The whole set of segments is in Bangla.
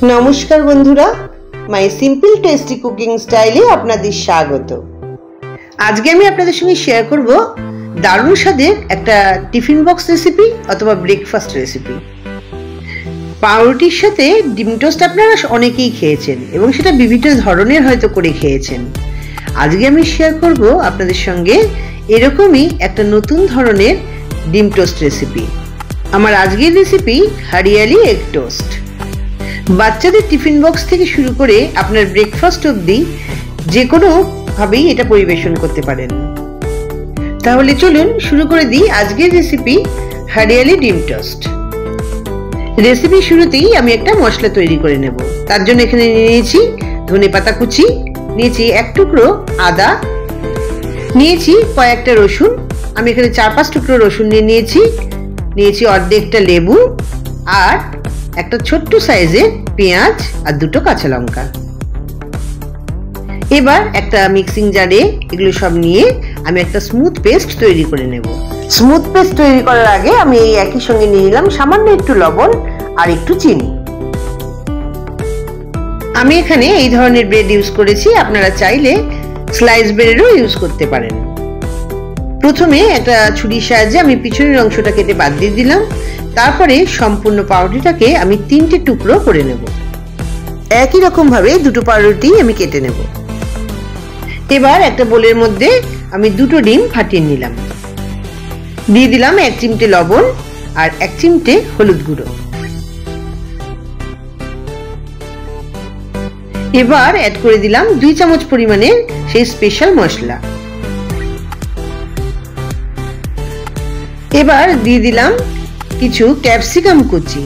नमस्कार बंधुरा माई सिम्पल टेस्टी कुकिंग स्टाइले आपनादेर स्वागत। आज के आमी आपनादेर संगे शेयर करब दारुण स्वादेर एकटा टिफिन बक्स रेसिपि अथवा ब्रेकफास्ट रेसिपि। पाउरुटिर साथे डिम टोस्ट आपनारा अनेकेई खेयेछेन एबं सेटा विभिन्न धरनेर हयतो करे खेयेछेन। आजके आमी शेयर करब आपनादेर संगे एरकमई एकटा नतुन धरनेर डिम टोस्ट रेसिपि। आमार आजकेर रेसिपि हरियाली एग टोस्ट। বাচ্চাদের টিফিন বক্স থেকে শুরু করে আপনার ব্রেকফাস্ট অবধি যে কোনো ভাবেই এটা পরিবেশন করতে পারেন। তাহলে চলুন শুরু করে দিই আজকের রেসিপি হরিয়ালি ডিম টোস্ট। রেসিপি শুরুতেই আমি একটা মশলা তৈরি করে নেব। তার জন্য এখানে নিয়েছি ধনেপাতা কুচি, নিয়েছি এক টুকরো আদা, নিয়েছি কয়েকটা রসুন। আমি এখানে 4-5 টুকরো রসুন নিয়েছি অর্ধেকটা লেবু আর একটা ছোট্ট সাইজের পেঁয়াজ আর দুটো কাঁচা লঙ্কা। এবার একটা মিক্সিং জারে এগুলো সব নিয়ে আমি একটা স্মুথ পেস্ট তৈরি করে নেব। স্মুথ পেস্ট তৈরি করার আগে আমি এই একই সঙ্গে নিয়ে নিলাম সামান্য একটু লবণ আর একটু চিনি। আমি এখানে এই ধরনের ব্রেড ইউজ করেছি, আপনারা চাইলে স্লাইস ব্রেডও ইউজ করতে পারেন। প্রথমে একটা ছুরির সাহায্যে আমি পিছনের অংশটা কেটে বাদ দিয়ে দিলাম। তারপরে সম্পূর্ণ পাউরুটিটাকে আমি 3টে টুকরো করে নেব। একই রকম ভাবে দুটো পাউরুটি আমি কেটে নেব। এবার একটা বোলের মধ্যে আমি দুটো ডিম ফাটিয়ে নিলাম, দিয়ে দিলাম 1 চিমটে লবণ আর 1 চিমটে হলুদ গুঁড়ো। এবার অ্যাড করে দিলাম 2 চামচ পরিমাণের সেই স্পেশাল মশলা। এবার দিয়ে দিলাম কিছু ক্যাপসিকাম কুচি।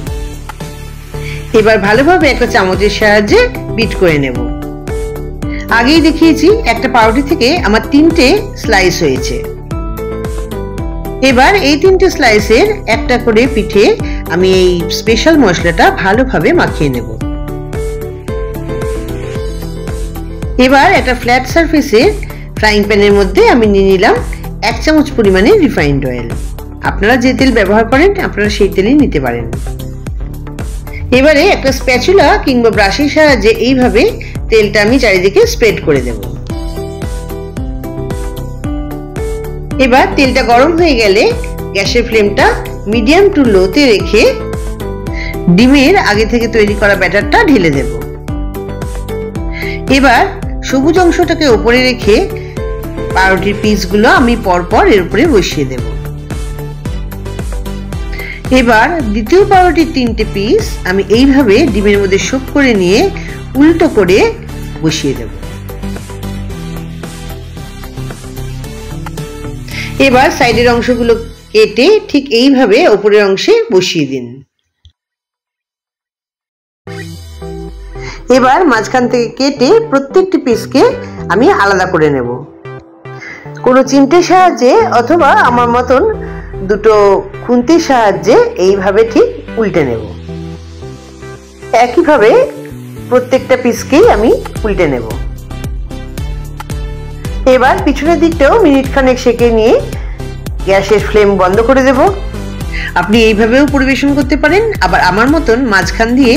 এবার ভালোভাবে একটা চামচের সাহায্যে বিট করে নেব। আগেই দেখিয়েছি একটা পাউরুটি থেকে আমার 3টে স্লাইস হয়েছে। এবার এই 3টে স্লাইসের একটা করে পিঠে আমি এই স্পেশাল মশলাটা ভালোভাবে মাখিয়ে নেব। এবার একটা ফ্ল্যাট সারফেসে ফ্রাইং প্যানের মধ্যে আমি নিয়ে নিলাম 1 চামচ পরিমাণে রিফাইন্ড অয়েল। আপনারা যে তেল ব্যবহার করেন আপনারা সেই তেলই নিতে পারেন। এবারে একটা স্প্যাচুলা কিংবা ব্রাশের সাহায্যে এইভাবে তেলটা আমি চারিদিকে স্প্রেড করে দেব। এবার তেলটা গরম হয়ে গেলে গ্যাসের ফ্লেমটা মিডিয়াম টু লোতে রেখে ডিমের আগে থেকে তৈরি করা ব্যাটারটা ঢেলে দেব। এবার সবুজ অংশটাকে উপরে রেখে পাউরুটির পিসগুলো আমি পরপর এর উপরে বসিয়ে দেব। এবার দ্বিতীয় পাউরুটির 3টে পিস আমি এইভাবে ডিমের মধ্যে শোপ করে নিয়ে উল্টো করে বসিয়ে দেব। এবার সাইডের অংশগুলো কেটে ঠিক এইভাবে উপরের অংশে বসিয়ে দিন। এবার মাঝখান থেকে কেটে প্রত্যেকটি পিসকে আমি আলাদা করে নেব। কোনো চিমটের সাহায্যে অথবা আমার মতন দুটো খুন্তির সাহায্যে এইভাবে ঠিক উল্টে নেব। একইভাবে প্রত্যেকটা পিসকেই আমি উল্টে নেব। এবার পিছনের দিকটাও মিনিট খানেক সেঁকে নিয়ে গ্যাসের ফ্লেম বন্ধ করে দেব। আপনি এইভাবেও পরিবেশন করতে পারেন, আবার আমার মতন মাঝখান দিয়ে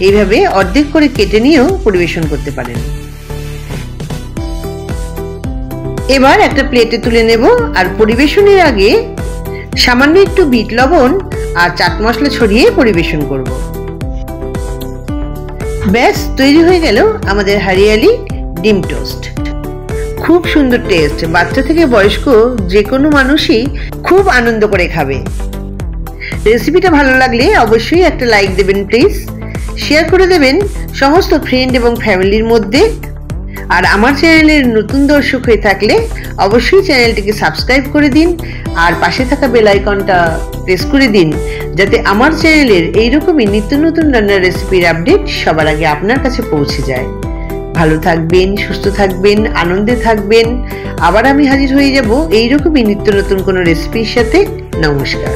এইভাবে অর্ধেক করে কেটে নিয়েও পরিবেশন করতে পারেন। এবার একটা প্লেটে তুলে নেব আর পরিবেশনের আগে সামান্য একটু বিট লবণ আর চাট মশলা ছড়িয়ে পরিবেশন করব। ব্যাস তৈরি হয়ে গেল আমাদের হরিয়ালি ডিম টোস্ট। খুব সুন্দর টেস্ট, বাচ্চা থেকে বয়স্ক যে কোনো মানুষই খুব আনন্দ করে খাবে। রেসিপিটা ভালো লাগলে অবশ্যই একটা লাইক দেবেন প্লিজ, শেয়ার করে দেবেন সমস্ত ফ্রেন্ড এবং ফ্যামিলির মধ্যে। আর আমার চ্যানেলের নতুন দর্শক হয়ে থাকলে অবশ্যই চ্যানেলটিকে সাবস্ক্রাইব করে দিন আর পাশে থাকা বেল আইকনটা প্রেস করে দিন, যাতে আমার চ্যানেলের এইরকমই নিত্য নতুন রান্নার রেসিপির আপডেট সবার আগে আপনার কাছে পৌঁছে যায়। ভালো থাকবেন, সুস্থ থাকবেন, আনন্দে থাকবেন। আবার আমি হাজির হয়ে যাব এইরকমই নিত্য নতুন কোনো রেসিপির সাথে। নমস্কার।